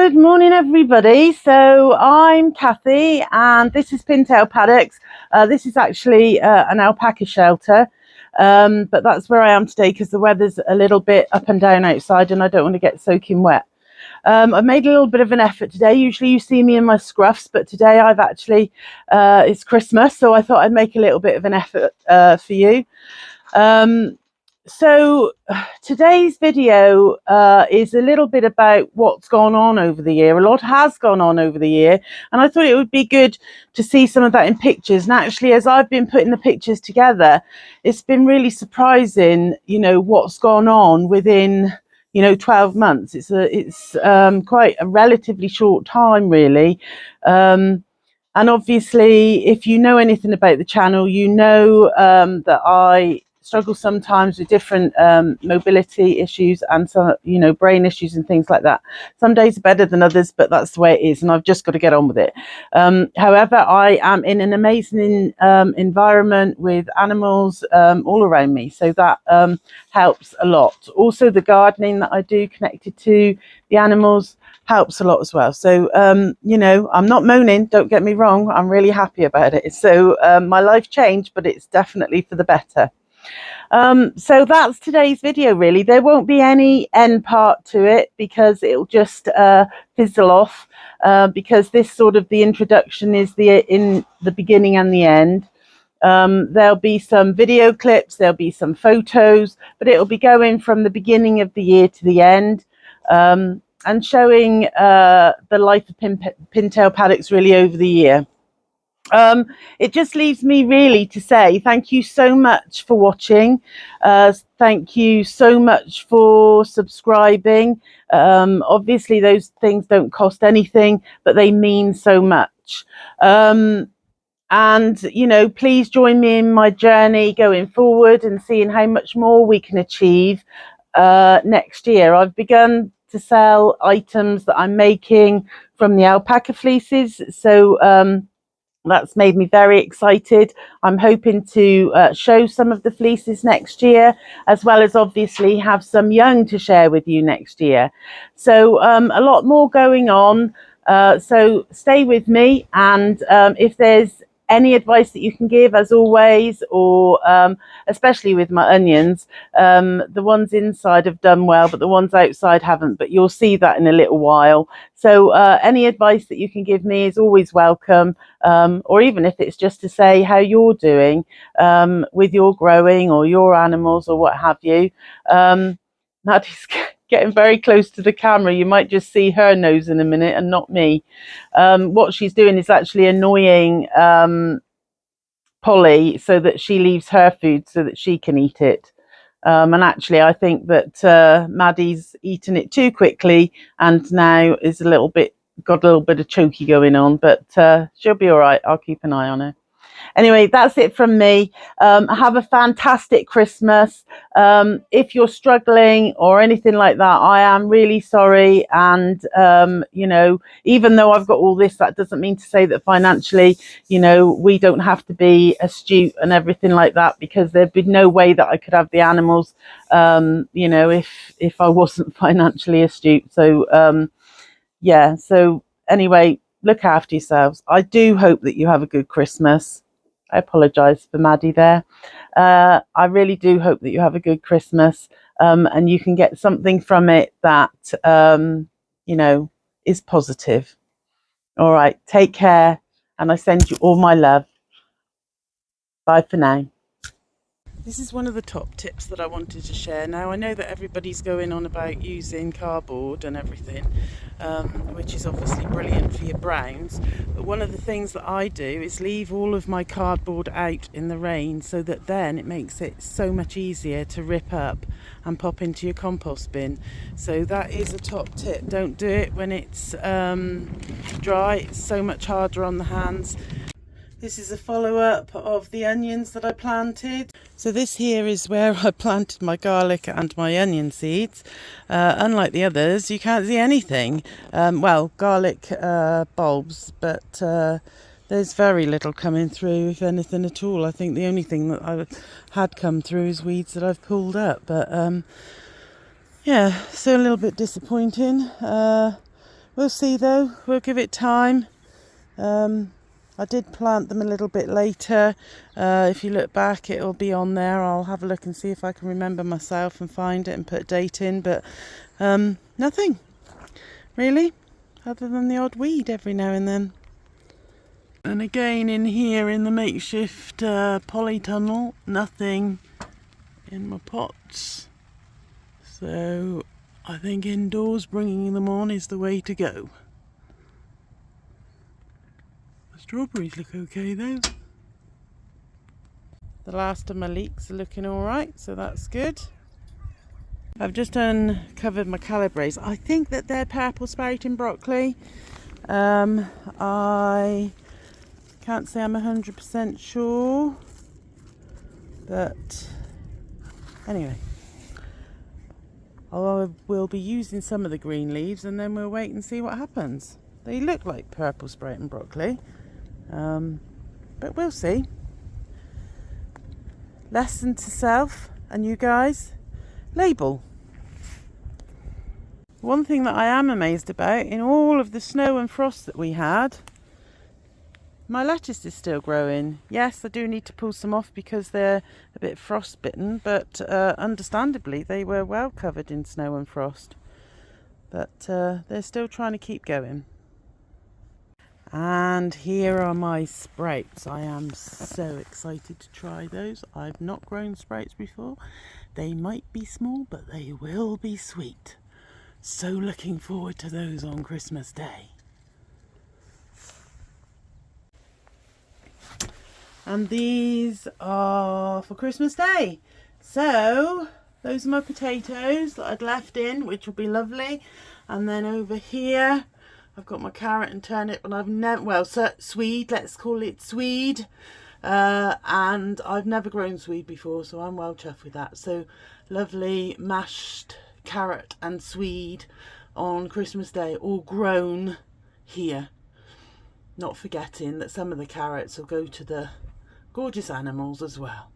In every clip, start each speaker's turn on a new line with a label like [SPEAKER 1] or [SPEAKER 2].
[SPEAKER 1] Good morning, everybody. So I'm Kathy, and this is Pintail Paddocks. This is actually an alpaca shelter, but that's where I am today because the weather's a little bit up and down outside, and I don't want to get soaking wet. I've made a little bit of an effort today. Usually you see me in my scruffs, but today I've actually, it's Christmas, so I thought I'd make a little bit of an effort for you. So today's video is a little bit about what's gone on over the year. A lot has gone on over the year, and I thought it would be good to see some of that in pictures. And actually, as I've been putting the pictures together, it's been really surprising, what's gone on within 12 months. It's quite a relatively short time, really. And obviously, if you know anything about the channel, you know that I struggle sometimes with different mobility issues and some, brain issues and things like that. Some days are better than others, but that's the way it is, and I've just got to get on with it. However, I am in an amazing environment with animals all around me, so that helps a lot. Also, the gardening that I do connected to the animals helps a lot as well. So, I'm not moaning, don't get me wrong, I'm really happy about it. So my life changed, but it's definitely for the better. So that's today's video, really. There won't be any end part to it because it'll just fizzle off because this sort of the introduction is in the beginning and the end. There'll be some video clips, there'll be some photos, but it'll be going from the beginning of the year to the end. And showing the life of Pintail Paddocks really over the year. It just leaves me really to say thank you so much for watching. Thank you so much for subscribing. Obviously, those things don't cost anything, but they mean so much. And, please join me in my journey going forward and seeing how much more we can achieve next year. I've begun to sell items that I'm making from the alpaca fleeces, so that's made me very excited. I'm hoping to show some of the fleeces next year, as well as obviously have some young to share with you next year. So a lot more going on, so stay with me, and if there's any advice that you can give, as always, or especially with my onions, the ones inside have done well, but the ones outside haven't, but you'll see that in a little while. So any advice that you can give me is always welcome, or even if it's just to say how you're doing with your growing or your animals or what have you. Maddie's getting very close to the camera. You might just see her nose in a minute and not me. What she's doing is actually annoying Polly so that she leaves her food so that she can eat it. And actually, I think that Maddie's eaten it too quickly and now is got a little bit of choky going on, but she'll be all right. I'll keep an eye on her. Anyway, that's it from me. Have a fantastic Christmas. If you're struggling or anything like that, I am really sorry. And, even though I've got all this, that doesn't mean to say that financially, we don't have to be astute and everything like that, because there'd be no way that I could have the animals, if I wasn't financially astute. So, so anyway, look after yourselves. I do hope that you have a good Christmas. I apologise for Maddie there. I really do hope that you have a good Christmas and you can get something from it that, is positive. All right, take care, and I send you all my love. Bye for now. This is one of the top tips that I wanted to share. Now, I know that everybody's going on about using cardboard and everything, which is obviously brilliant for your browns. But one of the things that I do is leave all of my cardboard out in the rain, so that then it makes it so much easier to rip up and pop into your compost bin. So that is a top tip. Don't do it when it's dry. It's so much harder on the hands. This is a follow-up of the onions that I planted. So this here is where I planted my garlic and my onion seeds. Unlike the others, you can't see anything. Garlic bulbs, but there's very little coming through, if anything at all. I think the only thing that I had come through is weeds that I've pulled up. But so a little bit disappointing. We'll see though, we'll give it time. I did plant them a little bit later. If you look back, it'll be on there. I'll have a look and see if I can remember myself and find it and put a date in, but nothing really, other than the odd weed every now and then. And again in here in the makeshift polytunnel, nothing in my pots. So I think indoors bringing them on is the way to go. The strawberries look okay though. The last of my leeks are looking alright, so that's good. I've just uncovered my calibres. I think that they're purple sprouting broccoli. I can't say I'm 100% sure, but anyway, I will be using some of the green leaves and then we'll wait and see what happens. They look like purple sprouting broccoli, but we'll see. Lesson to self and you guys, label. One thing that I am amazed about, in all of the snow and frost that we had, my lettuce is still growing. Yes, I do need to pull some off because they're a bit frostbitten, but understandably they were well covered in snow and frost. But they're still trying to keep going. And here are my sprouts. I am so excited to try those. I've not grown sprouts before. They might be small, but they will be sweet. So looking forward to those on Christmas Day. And these are for Christmas Day. So those are my potatoes that I'd left in, which will be lovely. And then over here I've got my carrot and turnip, and I've never, well, swede, let's call it swede. And I've never grown swede before, so I'm well chuffed with that. So lovely mashed carrot and swede on Christmas Day, all grown here. Not forgetting that some of the carrots will go to the gorgeous animals as well.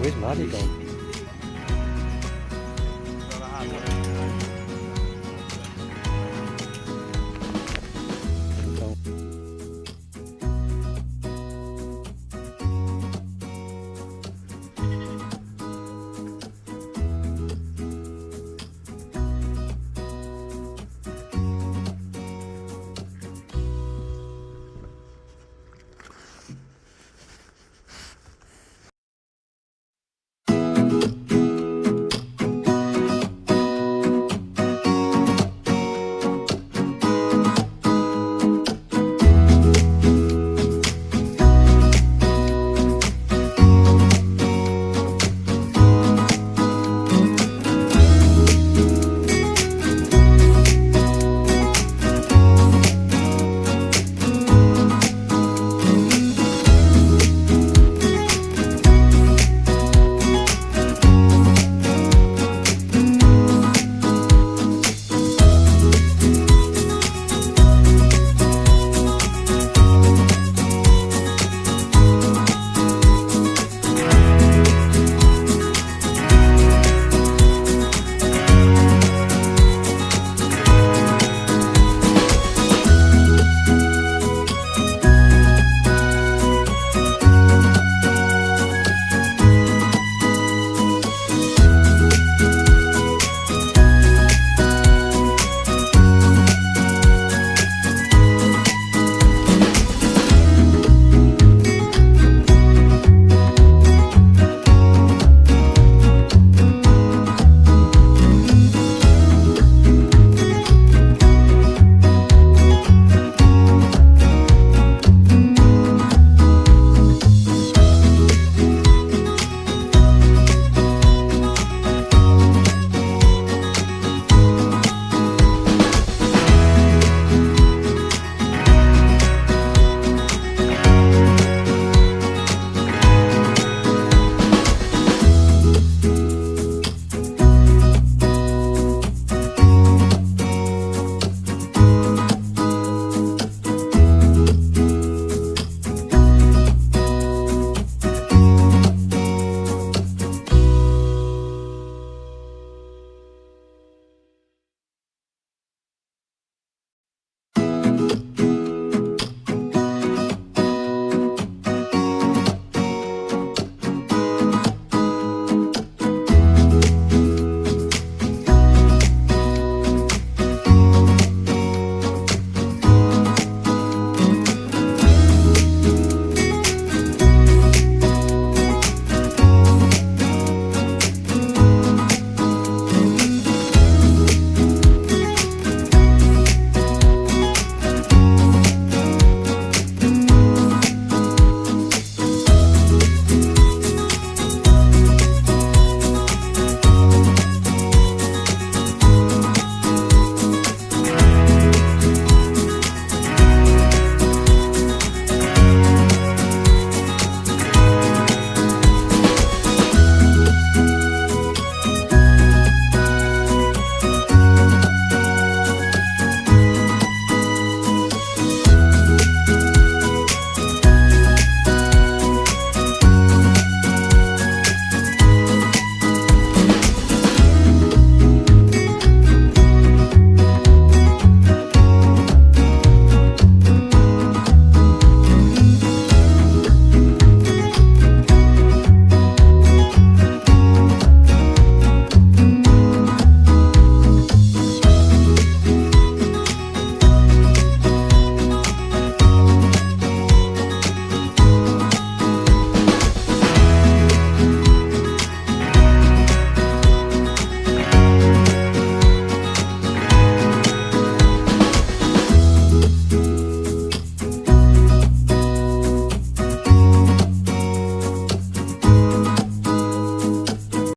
[SPEAKER 2] Where's Marty gone?